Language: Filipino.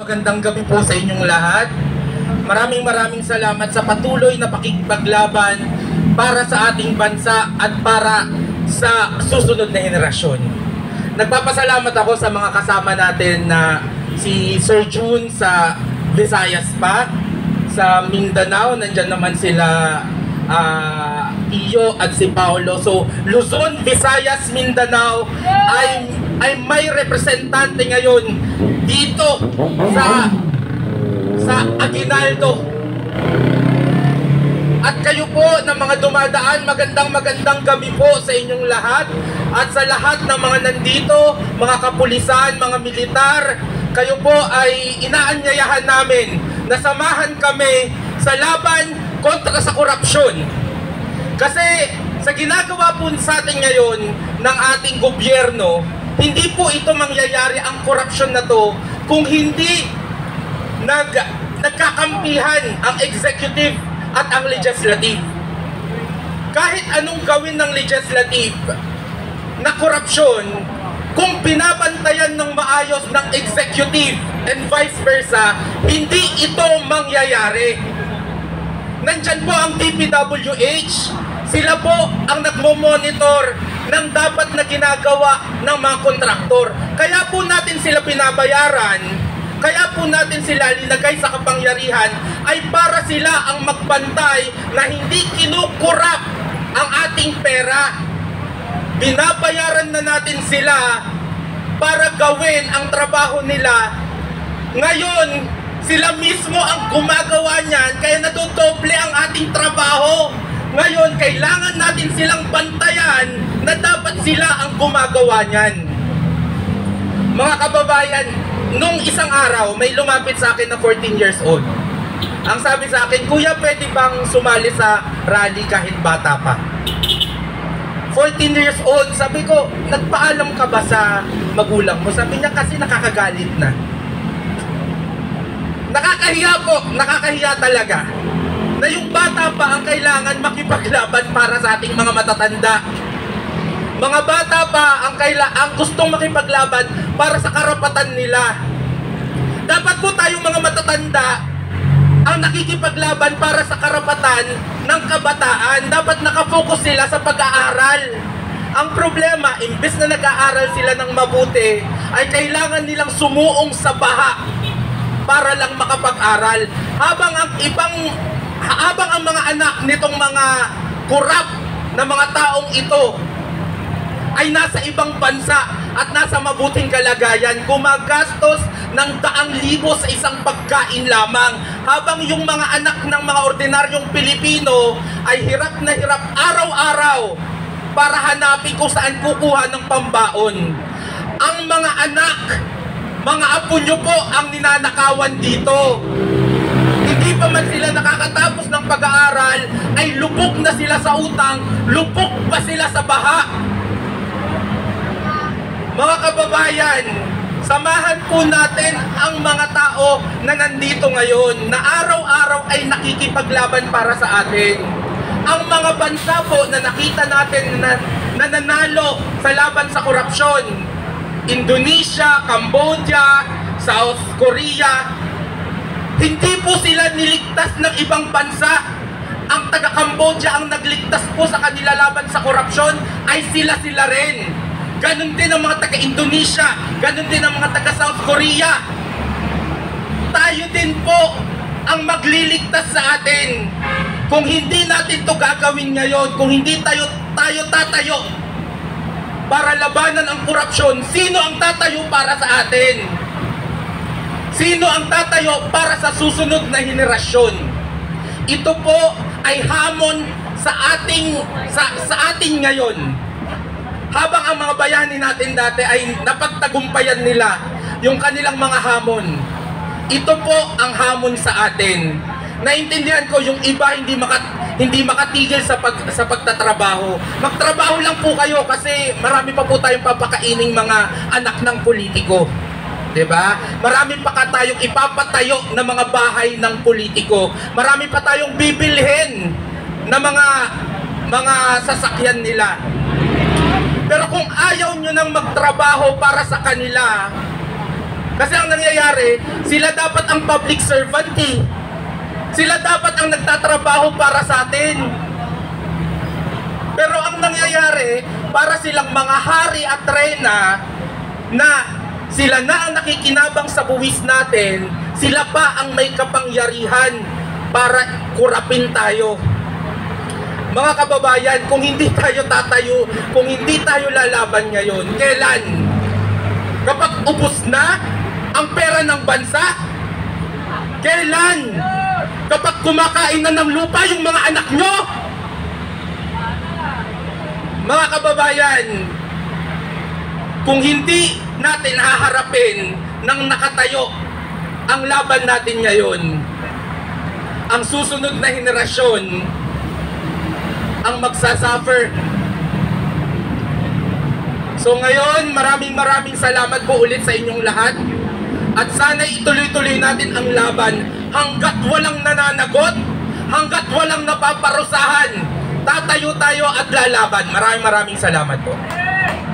Magandang gabi po sa inyong lahat. Maraming salamat sa patuloy na pakikipaglaban para sa ating bansa at para sa susunod na henerasyon. Nagpapasalamat ako sa mga kasama natin na si Sir June sa Visayas pa, sa Mindanao, nandyan naman sila Iyo at si Paolo. So Luzon, Visayas, Mindanao ay may representante ngayon dito sa Aguinaldo. At kayo po na mga dumadaan, magandang gabi po sa inyong lahat at sa lahat ng mga nandito, mga kapulisan, mga militar. Kayo po ay inaanyayahan namin na samahan kami sa laban kontra sa korupsyon. Kasi sa ginagawa po sa atin ngayon ng ating gobyerno, hindi po ito mangyayari ang korupsyon na to kung hindi nagkakampihan ang executive at ang legislative. Kahit anong gawin ng legislative na korupsyon, kung binabantayan ng maayos ng executive and vice versa, hindi ito mangyayari. Nandyan po ang DPWH, sila po ang nagmo-monitor ng dapat na ginagawa ng mga kontraktor. Kaya po natin sila pinabayaran, kaya po natin sila linagay sa kapangyarihan ay para sila ang magbantay na hindi kinukurap ang ating pera. Binabayaran na natin sila para gawin ang trabaho nila. Ngayon, sila mismo ang gumagawa niyan, kaya nadodoble ang ating trabaho. Ngayon, kailangan natin silang bantayan na dapat sila ang gumagawa niyan. Mga kababayan, nung isang araw, may lumapit sa akin na 14 years old. Ang sabi sa akin, "Kuya, pwede bang sumali sa rally kahit bata pa?" 14 years old, sabi ko, "Nagpaalam ka ba sa magulang mo?" Sabi niya, "Kasi nakakagalit na." Nakakahiya po, nakakahiya talaga na yung bata pa ang kailangan makipaglaban para sa ating mga matatanda. Mga bata pa ang gustong makipaglaban para sa karapatan nila. Dapat po tayong mga matatanda ang nakikipaglaban para sa karapatan ng kabataan. Dapat nakafocus sila sa pag-aaral. Ang problema, imbes na nag-aaral sila ng mabuti, ay kailangan nilang sumuong sa baha para lang makapag-aral. Habang ang mga anak nitong mga kurap na mga taong ito ay nasa ibang bansa at nasa mabuting kalagayan, gumagastos ng daang libo sa isang pagkain lamang, habang yung mga anak ng mga ordinaryong Pilipino ay hirap na hirap araw-araw para hanapin kung saan kukuha ng pambaon. Ang mga anak, mga apo nyo po ang ninanakawan dito. Hindi pa man sila nakakatapos ng pag-aaral ay lubog na sila sa utang, lubog pa sila sa baha. Mga kababayan, samahan po natin ang mga tao na nandito ngayon na araw-araw ay nakikipaglaban para sa atin. Ang mga bansa po na nakita natin na nananalo sa laban sa korupsyon, Indonesia, Cambodia, South Korea, hindi po sila niligtas ng ibang bansa. Ang taga-Cambodia ang nagligtas po sa kanila laban sa korupsyon ay sila rin. Ganon din ang mga taga-Indonesia, ganon din ang mga taga-South Korea. Tayo din po ang magliligtas sa atin. Kung hindi natin to gagawin ngayon, kung hindi tayo tatayo para labanan ang korupsyon, sino ang tatayo para sa atin? Sino ang tatayo para sa susunod na henerasyon? Ito po ay hamon sa ating ngayon. Habang ang mga bayani natin dati ay napagtagumpayan nila yung kanilang mga hamon, ito po ang hamon sa atin. Naintindihan ko yung iba hindi makatigil sa pagtatrabaho. Magtrabaho lang po kayo kasi marami pa po tayong papakaining mga anak ng politiko. 'Di ba? Marami pa tayong ipapatayo na mga bahay ng politiko. Marami pa tayong bibilhin na mga sasakyan nila. Pero kung ayaw nyo nang magtrabaho para sa kanila, Kasi ang nangyayari, sila dapat ang public servant eh. Sila dapat ang nagtatrabaho para sa atin. Pero ang nangyayari, para silang mga hari at reyna na sila na ang nakikinabang sa buwis natin, sila pa ang may kapangyarihan para kurapin tayo. Mga kababayan, kung hindi tayo tatayo, kung hindi tayo lalaban ngayon, kailan? Kapag ubos na ang pera ng bansa? Kailan? Kapag kumakain na ng lupa yung mga anak nyo? Mga kababayan, kung hindi natin haharapin ng nakatayo ang laban natin ngayon, ang susunod na henerasyon ang magsasuffer. So ngayon, maraming salamat po ulit sa inyong lahat. At sana ituloy-tuloy natin ang laban hanggat walang nananagot, hanggat walang napaparusahan. Tatayo tayo at lalaban. Maraming salamat po.